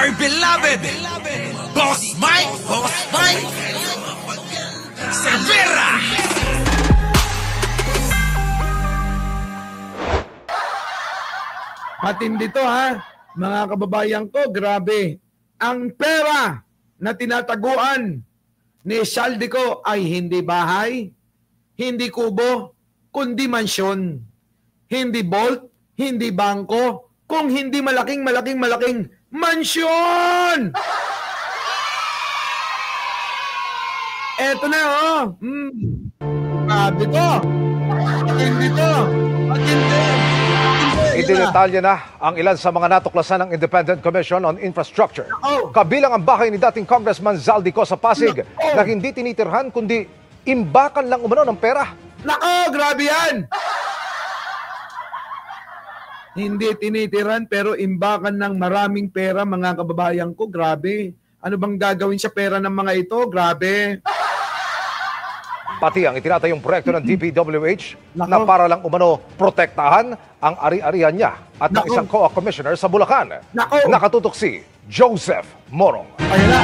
my beloved Boss Mike Cervera. Matindi to ha, mga kababayan ko, grabe. Ang pera na tinataguan ni Saldico ay hindi bahay, hindi kubo, kundi mansyon. Hindi vault, hindi bangko, kung hindi malaking mansyon! Eto na oh. Grabe to. Matindi to. Matindi. Idinetalya na ang ilan sa mga natuklasan ng Independent Commission on Infrastructure. Kabilang ang bahay ni dating Congressman Zaldico sa Pasig na hindi tinitirhan kundi imbakan lang umano ng pera. Nako, grabe yan! Hindi tinitiran pero imbakan ng maraming pera, mga kababayan ko. Grabe. Ano bang gagawin sa pera ng mga ito? Grabe. Pati ang itinatayong proyekto ng DPWH na para lang umano protektahan ang ari-arian niya at ng isang COA commissioner sa Bulacan. Nakatutok si Joseph Morong. Ayan na.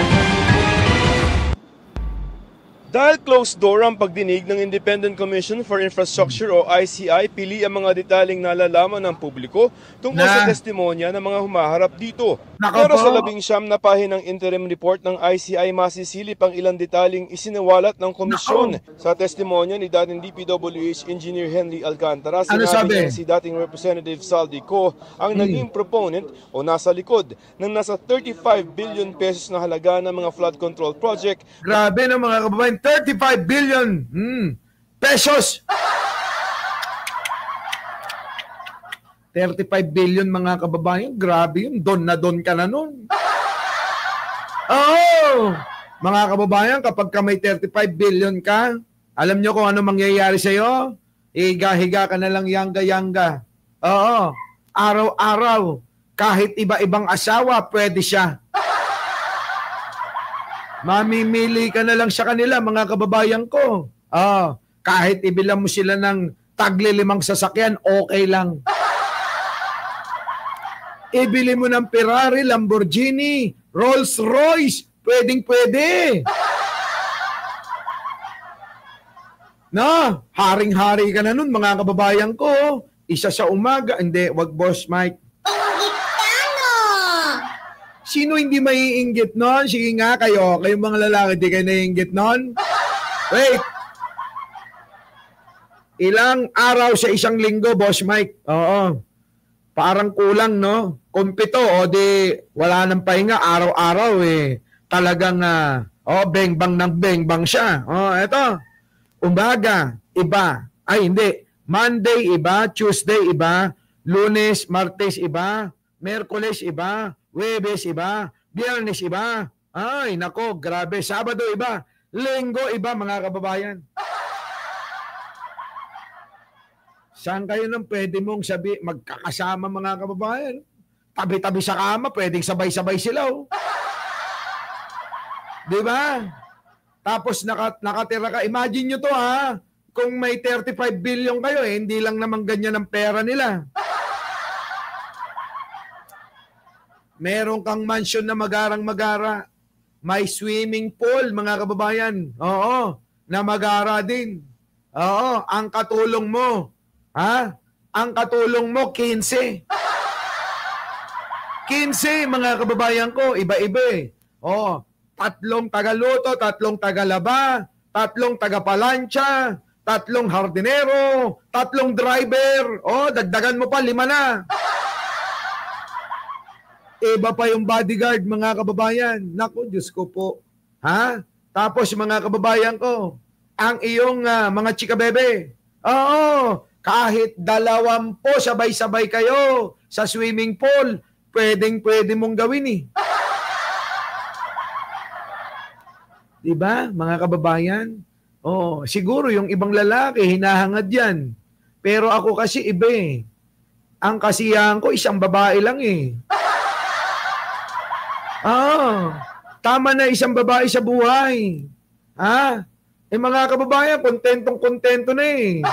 Dahil closed door ang pagdinig ng Independent Commission for Infrastructure o ICI, pili ang mga detaling nalalaman ng publiko tungkol sa testimonya ng mga humaharap dito. Pero sa 19 na pahinang interim report ng ICI, masisilip ang ilang detaling isinawalat ng komisyon. Sa testimonya ni dating DPWH Engineer Henry Alcantara, sinabi niya si dating Representative Saldico ang naging proponent o nasa likod ng nasa 35 billion pesos na halaga ng mga flood control project. Grabe na mga kababayan. 35 billion pesos. 35 billion mga kababayan. Grabe yun. Don na don ka na nun. Oh! Mga kababayan, kapag ka may 35 billion ka, alam nyo kung ano mangyayari sa'yo? Higa-higa ka na lang yanga-yanga. Oo. Araw-araw. Kahit iba-ibang asawa, pwede siya. Mamimili ka na lang sa kanila, mga kababayan ko. Kahit ibilang mo sila ng tagli-5 sasakyan, okay lang. Ibili mo ng Ferrari, Lamborghini, Rolls-Royce, pwedeng-pwede. No, haring-hari ka na nun, mga kababayan ko. Isa sa umaga, hindi, wag Boss Mike. Sino hindi maiinggit nun? Sige nga kayo. Kayong mga lalaki, di kayo naiinggit nun? Wait. Ilang araw sa isang linggo, Boss Mike? Oo. Parang kulang, no? Kung 7, o di wala nang pahinga. Araw-araw eh. Talagang, bengbang ng bengbang siya. Eto. Umaga, iba. Ay, hindi. Monday, iba. Tuesday, iba. Lunes, Martes, iba. Merkules, iba. Huwebes, iba. Biyernes, iba. Ay, nako, grabe. Sabado, iba. Linggo, iba, mga kababayan. Saan kayo nang pwede mong magkakasama, mga kababayan? Tabi-tabi sa kama, pwedeng sabay-sabay sila. Di ba? Tapos nakatira ka. Imagine nyo to ha. Kung may 35 billion kayo, hindi lang naman ganyan ang pera nila. Meron kang mansion na magarang-magara. May swimming pool, mga kababayan. Oo, na magara din. Oo, ang katulong mo. Ha? Ang katulong mo, 15. 15, mga kababayan ko. Iba-iba eh. Oo, 3 tagaluto, 3 tagalaba, 3 tagapalansya, 3 hardinero, 3 driver. Dagdagan mo pa, 5 na. Iba pa yung bodyguard, mga kababayan. Naku, Diyos ko po. Ha? Tapos, mga kababayan ko, ang iyong mga chika bebe. Oo, kahit 20 sabay-sabay kayo sa swimming pool, pwedeng-pwede mong gawin eh. Diba, mga kababayan? Siguro yung ibang lalaki, hinahangad yan. Pero ako kasi iba eh. Ang kasiyahan ko, isang babae lang eh. Tama na isang babae sa buhay. Ha? Mga kababayan, kontentong-kontento na eh.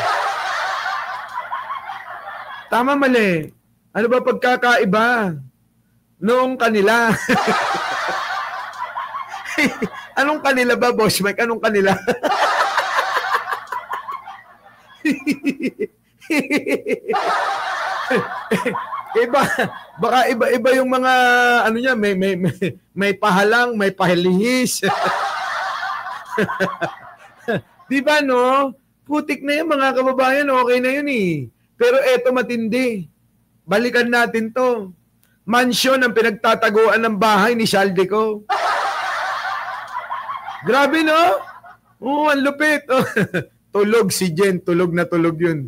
Tama, mali. Ano ba pagkakaiba? Noong kanila. Anong kanila ba, Boss Mike? Anong kanila? Baka iba-iba yung mga ano niya, may pahalang, may pahalihis. Di ba, no? Putik na yung mga kababayan, okay na yun eh. Pero eto matindi. Balikan natin to. Mansyon ang pinagtataguan ng bahay ni Saldico. Grabe, no? Oo, ang lupit. Tulog si Jen. Tulog na tulog yun.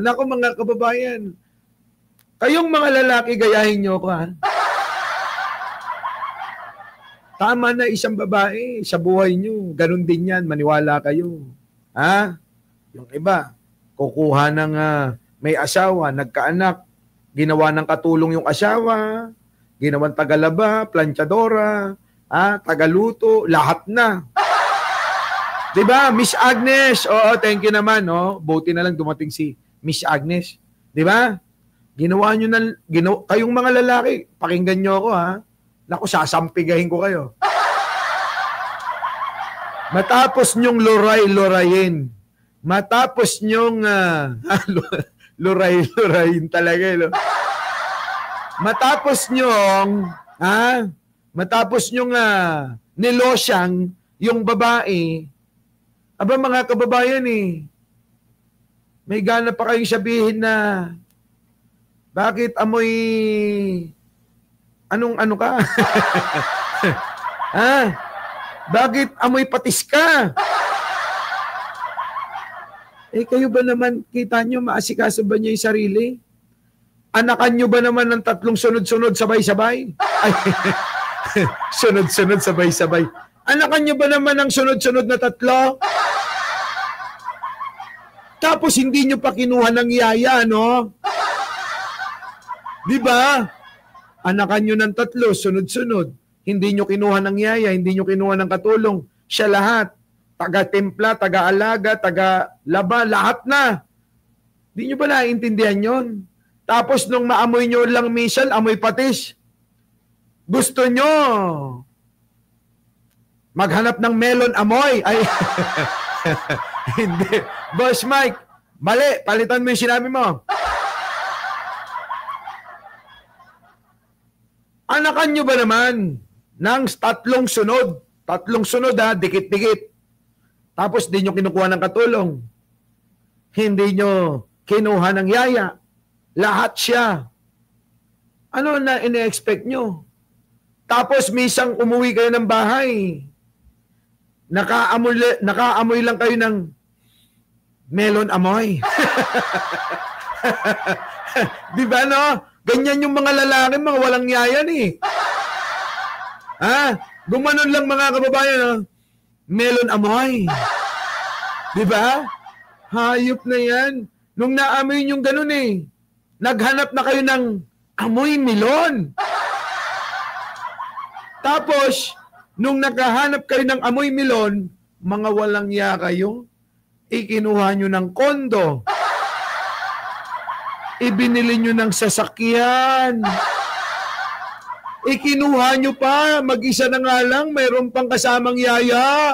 Naku mga kababayan. Kayong mga lalaki, gayahin nyo ko, ha? Tama na isang babae sa buhay nyo. Ganun din yan. Maniwala kayo. Ha? Yung iba, kukuha ng may asawa, nagkaanak, ginawa ng katulong yung asawa, ginawang tagalaba, planchadora, tagaluto, lahat na. Diba? Miss Agnes. Oo, thank you naman. Oh. Buti na lang dumating si Miss Agnes. Diba? Ginawa nyo na, kayong mga lalaki, pakinggan nyo ako, ha? Naku, sasampigahin ko kayo. Matapos nyong loray-lorayin, matapos nyong loray-lorayin talaga, no? Matapos nyong nilosyang yung babae, aba mga kababayan may gana pa kayong sabihin na bakit amoy ano ka? Bakit amoy patis ka? Kayo ba naman, kita nyo, maasikaso ba niya yung sarili? Anakan nyo ba naman ng 3 sunod-sunod sabay-sabay? Ay, sunod-sunod sabay-sabay. Anakan nyo ba naman ng sunod-sunod na 3? Tapos hindi nyo pa kinuha ng yaya, no? Di ba? Anakan nyo ng 3, sunod-sunod. Hindi nyo kinuha ng yaya, hindi nyo kinuha ng katulong. Siya lahat. Taga-templa, taga-alaga, taga-laba, lahat na. Di nyo ba naiintindihan yon? Tapos nung maamoy nyo lang misal, amoy patis. Gusto nyo maghanap ng melon amoy. Ay, hindi. Boss Mike, mali. Palitan mo yung sinabi mo. Anakan nyo ba naman ng 3 sunod? 3 sunod, dikit-dikit. Tapos di nyo kinukuha ng katulong. Hindi nyo kinuha ng yaya. Lahat siya. Ano na ine-expect nyo? Tapos misang umuwi kayo ng bahay. Nakaamoy lang kayo ng melon amoy. Di ba, no? Ganyan yung mga lalaki, mga walang yayan Gumanon lang mga kababayan, melon amoy. Di ba? Hayop na yan. Nung naamoy yung ganun naghanap na kayo ng amoy melon. Tapos, nung naghahanap kayo ng amoy melon, mga walang ya kayo, ikinuha nyo ng kondo. Ibinili nyo ng sasakyan. Ikinuha nyo pa, mag-isa na nga lang, mayroon pang kasamang yaya.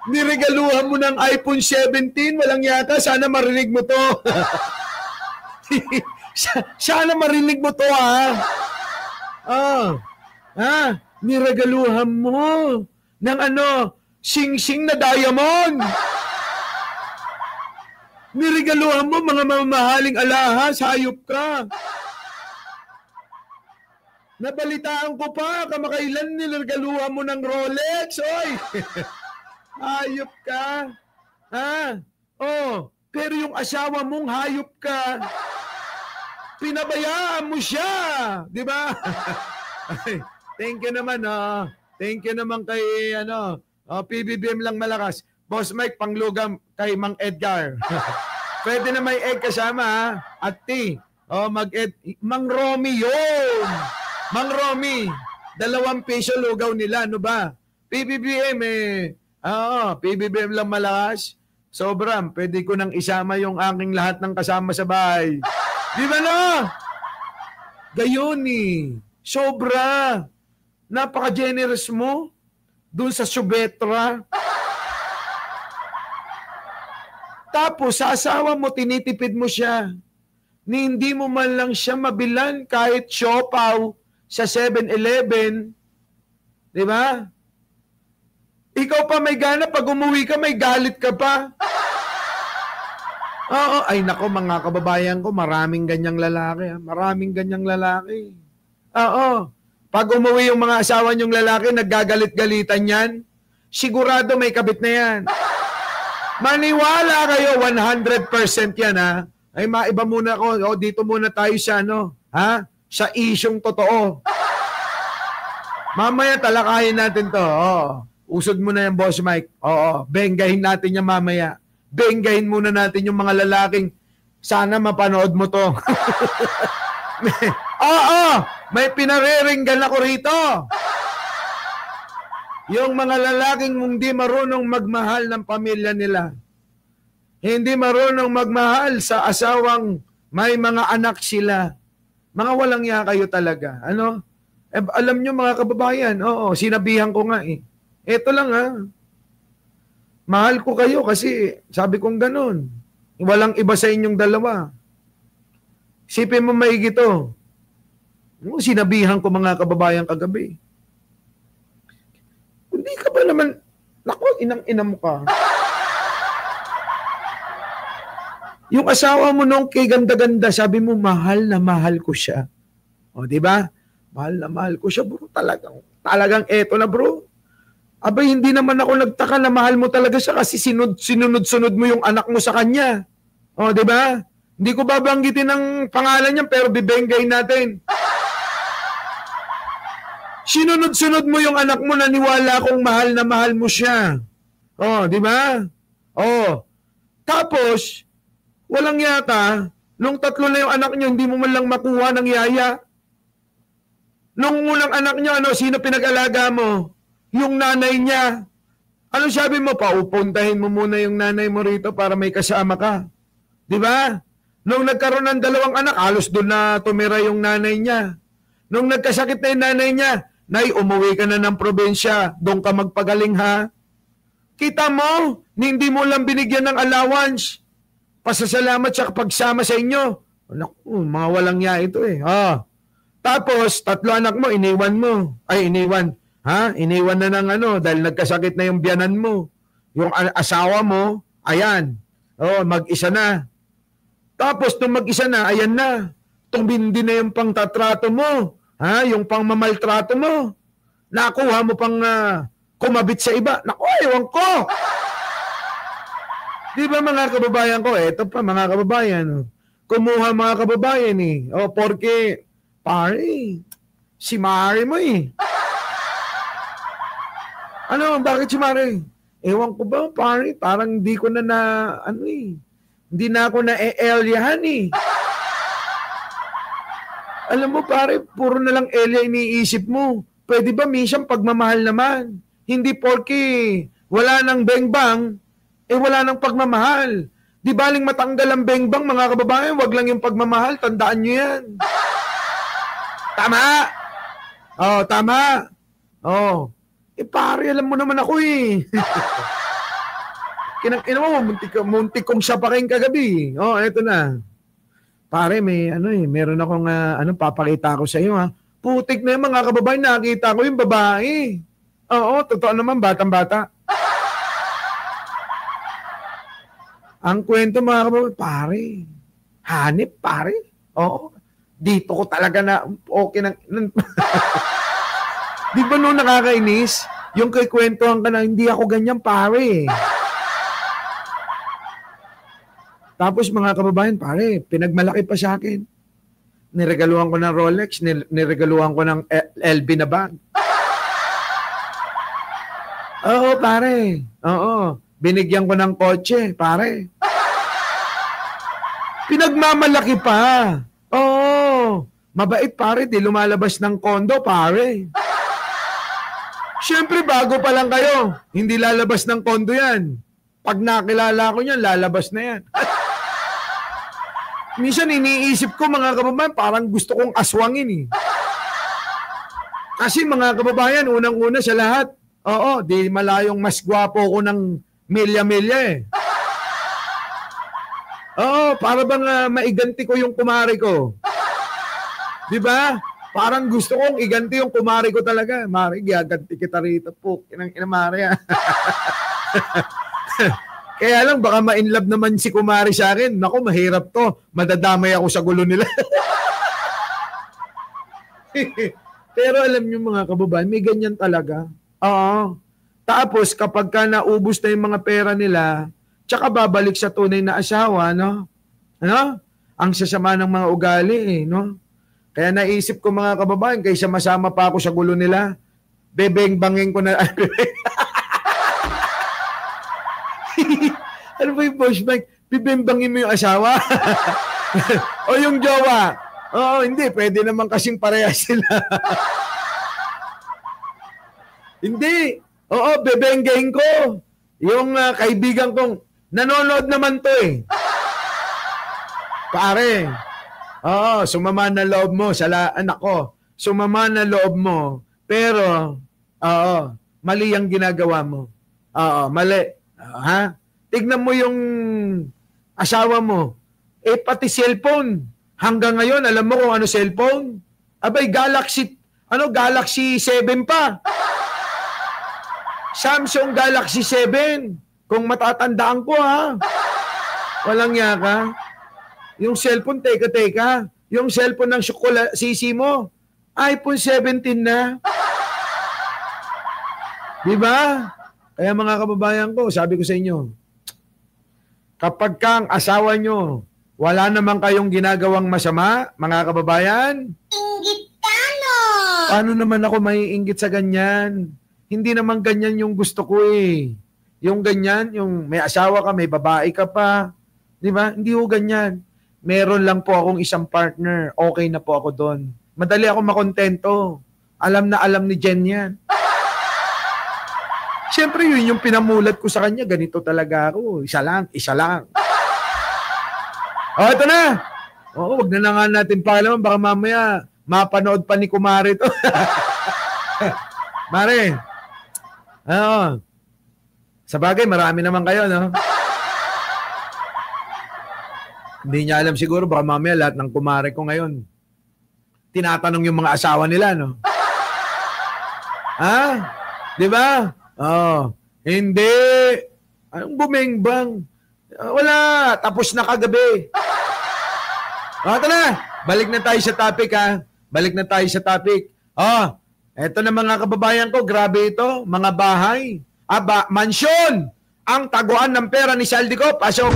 Niregaluhan mo ng iPhone 17, walang yata, sana marinig mo to. Sana marinig mo to, niregaluhan mo ng sing-sing na diamond. Niregaluhan mo mga mamahaling alahas, hayop ka. Nabalitaan ko pa, kamakailan niregaluhan mo ng Rolex, oy. Hayop ka. Pero yung asawa mong hayop ka, pinabayaan mo siya, di ba? Thank you naman, Thank you naman kay, PBBM lang malakas. Boss Mike, panglugam kay Mang Edgar. Pwede na may egg kasama, At tea. Mag-egg. Mang Romy yun. Mang Romy. 2 piso lugaw nila, ano ba? PBBM PBBM lang malakas. Sobrang, pwede ko nang isama yung aking lahat ng kasama sa bahay. Di ba na? Gayon eh. Sobra. Napaka-generous mo dun sa Subetra. Tapos, sa asawa mo, tinitipid mo siya. Ni hindi mo man lang siya mabilan kahit siopaw sa 7-Eleven. Di ba? Ikaw pa may gana, pag umuwi ka, may galit ka pa. Oo, ay nako mga kababayan ko, maraming ganyang lalaki. Maraming ganyang lalaki. Oo. Pag umuwi yung mga asawa niyong lalaki, naggagalit-galitan yan, sigurado may kabit na yan. Maniwala kayo, 100% yan ha. Ay maiba muna ako, o dito muna tayo sa sa isyong totoo. Mamaya talakayin natin to. Usod mo na yan, Boss Mike. Oo, benggahin natin yan mamaya. Benggahin muna natin yung mga lalaking sana mapanood mo to. May pinareringgan ako rito. Yung mga lalaking hindi marunong magmahal ng pamilya nila. Hindi marunong magmahal sa asawang may mga anak sila. Mga walang ya kayo talaga. Ano? Alam nyo mga kababayan, sinabihan ko nga eh. Ito lang mahal ko kayo kasi sabi kong ganun. Walang iba sa inyong dalawa. Sipin mo maigi to. Sinabihan ko mga kababayan kagabi. Hindi ka ba naman, naku, inang-ina mo ka. Yung asawa mo nung kay ganda-ganda, sabi mo, mahal na mahal ko siya. O, di ba? Mahal na mahal ko siya, bro. Talagang eto na, bro. Abay, hindi naman ako nagtaka na mahal mo talaga siya kasi sinunod-sunod mo yung anak mo sa kanya. O, di ba? Hindi ko babanggitin ang pangalan niya, pero bibenggayin natin. Sinunod-sunod mo yung anak mo, naniwala kong mahal na mahal mo siya. O, di ba? O. Tapos, walang yata, nung 3 na yung anak niyo, hindi mo man lang makuha ng yaya. Nung unang anak niyo, sino pinag-alaga mo? Yung nanay niya. Ano sabi mo? Paupuntahin mo muna yung nanay mo rito para may kasama ka. Di ba? Nung nagkaroon ng 2 anak, halos doon na tumira yung nanay niya. Nung nagkasakit na yung nanay niya, Nay, umuwi ka na ng probinsya, doon ka magpagaling ha. Kita mo, hindi mo lang binigyan ng allowance. Pasasalamat sa pagsama sa inyo. Naku, mga walang ya ito eh. Tapos, 3 anak mo, iniwan mo. Ay, iniwan. Iniwan na ng dahil nagkasakit na yung biyanan mo. Yung asawa mo, ayan. Mag-isa na. Tapos, nung mag-isa na, ayan na. Tumindi na yung pangtatrato mo. Yung pangmamaltrato mo. Nakuha mo pang kumabit sa iba. Naku, ewan ko. Di ba mga kababayan ko? Ito pa mga kababayan. Kumuha mga kababayan eh. Porque, pare, si Mari mo eh. Bakit si Mari? Ewan ko ba, pare? Parang hindi ko na hindi na ako na-e-elyahan eh. Alam mo pare, puro na lang Elia iniisip mo. Pwede ba minsan pagmamahal naman? Hindi porke wala nang bengbang, wala nang pagmamahal. Di baling matanggal ang bengbang mga kababayan, wag lang yung pagmamahal, tandaan nyo yan. Tama? Tama. Pare, alam mo naman ako eh. Kinang-ina mo, muntik kong siya pa kayong kagabi. Eto na. Pare, meron akong papakita ko sa iyo ha. Putik na yung mga kababayan, nakita ko yung babae. Oo, totoo naman, batang-bata. Ang kwento mga kababayan, pare, hanip, pare. Oo, dito ko talaga na okay na. Di ba nung nakakainis? Yung kay kwentuhan ka na, hindi ako ganyan, pare. Tapos mga kababayan, pare, pinagmalaki pa sa akin. Niregaluhan ko ng Rolex, niregaluhan ko ng LV na bag. Oo, pare. Oo. Binigyan ko ng kotse, pare. Pinagmamalaki pa. Oo. Mabait, pare. Di lumalabas ng kondo, pare. Siyempre, bago pa lang kayo. Hindi lalabas ng kondo yan. Pag nakilala ko yan, lalabas na yan. Minsan iniisip ko mga kababayan, parang gusto kong aswangin eh. Kasi mga kababayan, unang-una sa lahat, oo, di malayong mas gwapo ko ng milya-milya eh. Oo, para bang maiganti ko yung kumari ko. Di ba? Parang gusto kong iganti yung kumari ko talaga. Mari, gaganti kita rito po. Inang Mari ah. Kaya lang, baka ma-inlove naman si kumari sa akin. Naku, mahirap to. Madadamay ako sa gulo nila. Pero alam niyo mga kababayan, may ganyan talaga. Oo. Tapos, kapag ka naubos na yung mga pera nila, tsaka babalik sa tunay na asawa, no? Ano? Ang sasama ng mga ugali, eh, no? Kaya naisip ko mga kababayan, kaysa masama pa ako sa gulo nila, bebeng-bangin ko na. Ano ba yung boss Mike? Bibembangin mo yung asawa? O yung jowa? Oo, hindi. Pwede naman kasing parehas sila. Hindi. Oo, bebenggahin ko. Yung kaibigan kong, nanonood naman to eh. Pare, oo, sumama na loob mo sa anak ko. Sumama na loob mo. Pero, oo, mali ang ginagawa mo. Oo, mali. Ha? Tignan mo yung asawa mo. Eh, pati cellphone. Hanggang ngayon, alam mo kung ano cellphone? Abay, Galaxy 7 pa. Samsung Galaxy 7. Kung matatandaan ko ha. Walang yaka. Yung cellphone, teka. Yung cellphone ng sisi mo, iPhone 17 na. Diba? Kaya mga kababayan ko, sabi ko sa inyo, kapag kang asawa nyo, wala naman kayong ginagawang masama, mga kababayan? Inggit ka, no? Paano naman ako maiinggit sa ganyan? Hindi naman ganyan yung gusto ko eh. Yung ganyan, yung may asawa ka, may babae ka pa. Di ba? Hindi ko ganyan. Meron lang po akong isang partner. Okay na po ako doon. Madali ako makontento. Alam na alam ni Jen yan. Siyempre yun yung pinamulat ko sa kanya. Ganito talaga ako. Isa lang. O, ito na. Oo, wag na nga natin pakialaman. Baka mamaya mapanood pa ni Kumari to. Mare. Oo. Sa bagay, marami naman kayo, no? Hindi niya alam siguro. Baka mamaya lahat ng Kumari ko ngayon tinatanong yung mga asawa nila, no? Ha? Di ba? Oh, hindi. Anong bumengbang? Wala. Tapos na kagabi. Ito na. Balik na tayo sa topic, ha? Balik na tayo sa topic. Oh, eto na mga kababayan ko. Grabe ito. Mga bahay. Mansyon. Ang taguan ng pera ni Saldico. Pasok.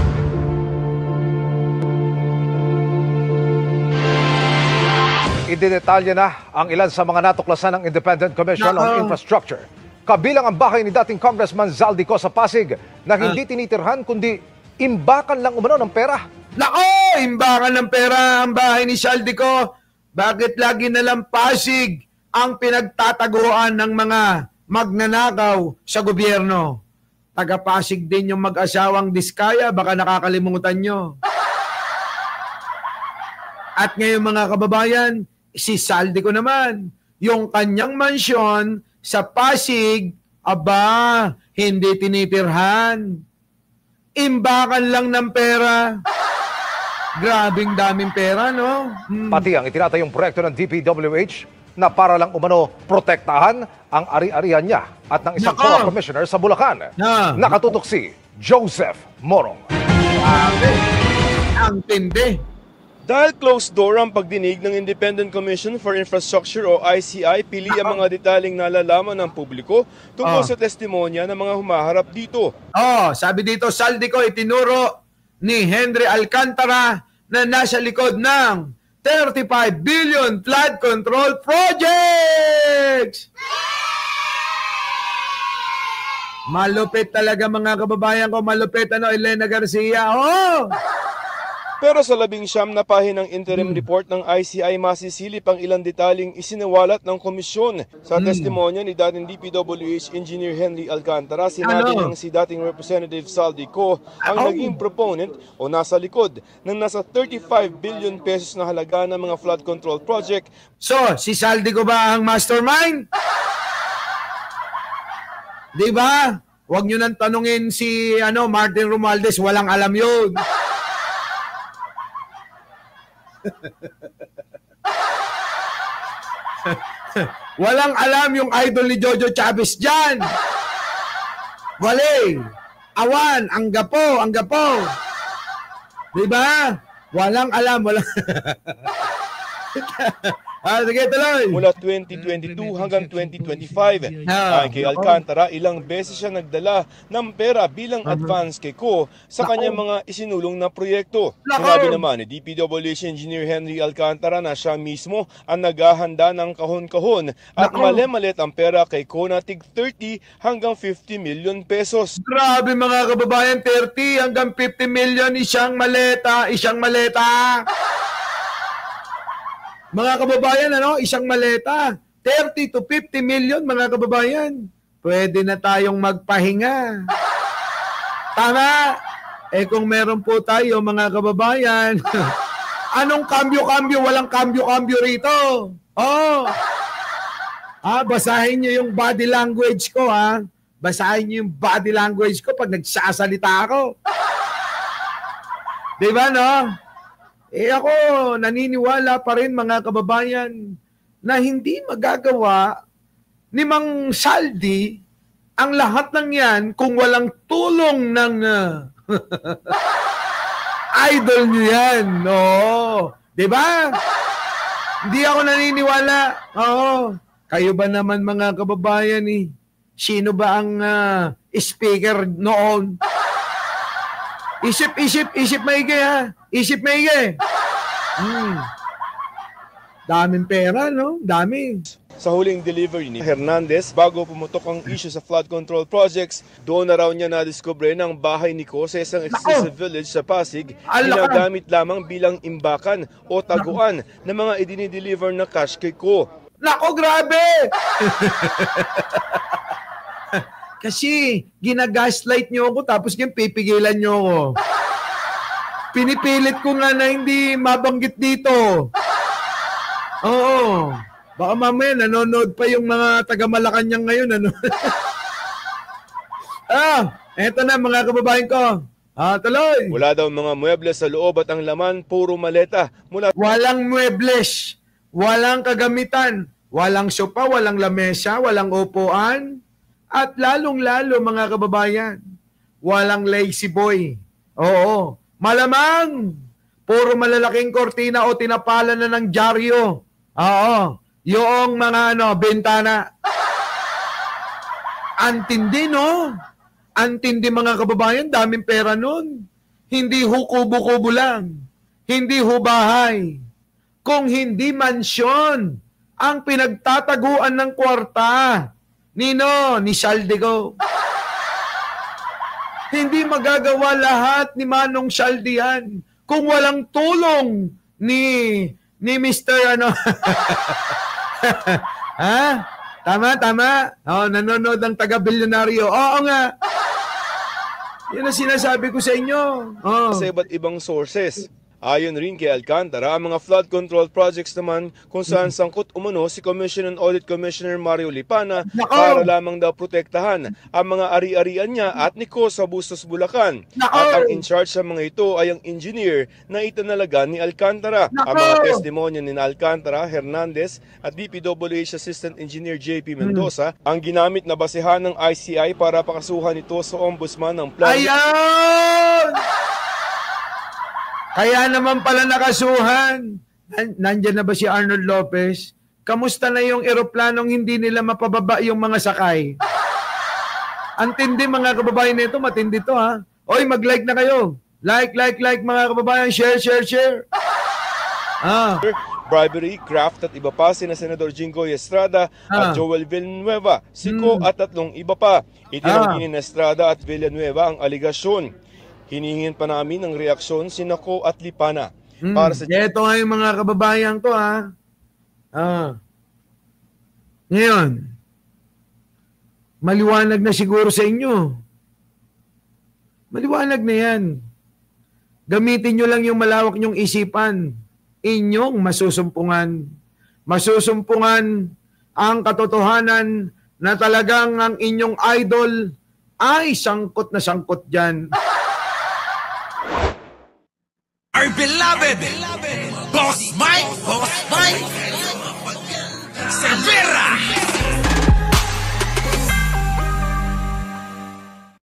Ididetalye na ang ilan sa mga natuklasan ng Independent Commission on Infrastructure. Kabilang ang bahay ni dating Congressman Zaldico sa Pasig na hindi tinitirhan kundi imbakan lang umano ng pera. Nako! Imbakan ng pera ang bahay ni Zaldico. Bakit lagi na lang Pasig ang pinagtataguan ng mga magnanakaw sa gobyerno? Taga-Pasig din yung mag-asawang Diskaya, baka nakakalimutan nyo. At ngayon mga kababayan, si Zaldico naman, yung kanyang mansyon sa Pasig, hindi tinitirhan. Imbakan lang ng pera. Grabing daming pera, no? Pati ang itinatayong proyekto ng DPWH na para lang umano protektahan ang ari-arian niya at ng isang COA commissioner sa Bulacan. Nakatutok si Joseph Morong. Ang tindi. Dahil closed door ang pagdinig ng Independent Commission for Infrastructure o ICI, pili ang mga detaling nalalaman ng publiko tungkol sa testimonya ng mga humaharap dito. Sabi dito, Zaldico itinuro ni Henry Alcantara na nasa likod ng 35 billion flood control projects! Malupit talaga mga kababayan ko, malupit Elena Garcia. Pero sa 19 na pahinang interim report ng ICI, masisilip ang ilang detaling isinawalat ng komisyon. Sa testimonya ni dating DPWH Engineer Henry Alcantara, sinabi niyang si dating Representative Saldi Co ang naging proponent o nasa likod ng nasa 35 billion pesos na halaga ng mga flood control project. So, si Saldi Co ba ang mastermind? Di ba? Huwag nyo nang tanungin si Martin Romualdez, walang alam yun. Walang alam yung idol ni Jojo Chavez dyan. Wale, awan, ang gapo. Diba? Walang alam, walang... Sige, tuloy. Mula 2022 hanggang 2025, ayon kay Alcantara, ilang beses siya nagdala ng pera bilang advance kay Co sa kanyang mga isinulong na proyekto. Sinabi naman ni DPWH Engineer Henry Alcantara na siya mismo ang naghahanda ng kahon-kahon at mali-malit ang pera kay Co na tig 30 hanggang 50 million pesos. Grabe mga kababayan, 30 hanggang 50 million isang maleta. Mga kababayan, isang maleta, 30 to 50 million mga kababayan. Pwede na tayong magpahinga. Tama? Kung meron po tayo mga kababayan, anong kambyo-kambyo? Walang kambyo-kambyo rito. Basahin niyo yung body language ko, ha? Basahin niyo yung body language ko pag nagsasalita ako. Diba, no? Ako, naniniwala pa rin mga kababayan na hindi magagawa ni Mang Saldi ang lahat ng yan kung walang tulong ng idol niyo yan. Diba? Hindi ako naniniwala. Kayo ba naman mga kababayan sino ba ang speaker noon? Isip maigi ha. Isip maigi. Daming pera, no? Dami. Sa huling delivery ni Hernandez, bago pumutok ang issue sa flood control projects, doon na raw niya nadiskubre ng bahay ni Co sa isang exclusive village sa Pasig, ginagamit lamang bilang imbakan o taguan ng mga idinideliver na cash kay Co. Nako, grabe! Kasi ginagaslight nyo ako tapos pipigilan nyo ako. Pinipilit ko nga na hindi mabanggit dito. Oo. Baka mamaya nanonood pa yung mga taga-Malacanang ngayon. Eto na mga kababayan ko. Tuloy. Wala daw mga muebles sa loob at ang laman puro maleta. Walang muebles. Walang kagamitan. Walang sopa, walang lamesa, walang upuan. At lalong-lalo mga kababayan, walang lazy boy. Oo. Malamang, puro malalaking kortina o tinapalan na ng dyaryo. Oo. Yung mga bentana. Antindi, no? Antindi mga kababayan, daming pera nun. Hindi ho kubo-kubo lang. Hindi ho bahay. Kung hindi mansyon ang pinagtataguan ng kwarta ni Saldi Co. Hindi magagawa lahat ni Manong Saldi yan kung walang tulong ni Mr. Ha? Tama? Nanonood ang taga-bilyonaryo. Oo nga. Yan ang sinasabi ko sa inyo. Sa iba't ibang sources. Ayon rin kay Alcantara, ang mga flood control projects naman kung saan sangkot umano si Commission on Audit Commissioner Mario Lipana para lamang daw protektahan ang mga ari-arian niya at ni Co sa Bustos, Bulacan. At ang in-charge sa mga ito ay ang engineer na itinalaga ni Alcantara. Ang mga testimonya ni Alcantara, Hernandez at DPWH Assistant Engineer JP Mendoza ang ginamit na basehan ng ICI para pakasuhan ito sa ombudsman ng plan. Ayan! Kaya naman pala nakasuhan. Nandyan na ba si Arnold Lopez? Kamusta na yung eroplanong hindi nila mapababa yung mga sakay? Antindi mga kababayan nito, matindi to ha. Oy, mag-like na kayo. Like mga kababayan. Share. Bribery, graft at iba pa sina Senador Jinggoy Estrada at Joel Villanueva, si Co at 3 iba pa. Itinanggi ni Estrada at Villanueva ang aligasyon. Hinihingin pa namin ng reaksyon si Nako at Lipana. Para sa ito nga yung mga kababayan ko, ha. Ngayon, maliwanag na siguro sa inyo. Maliwanag na yan. Gamitin nyo lang yung malawak nyong isipan. Inyong masusumpungan. Masusumpungan ang katotohanan na talagang ang inyong idol ay sangkot na sangkot dyan. Our beloved Boss Mike! Boss Mike!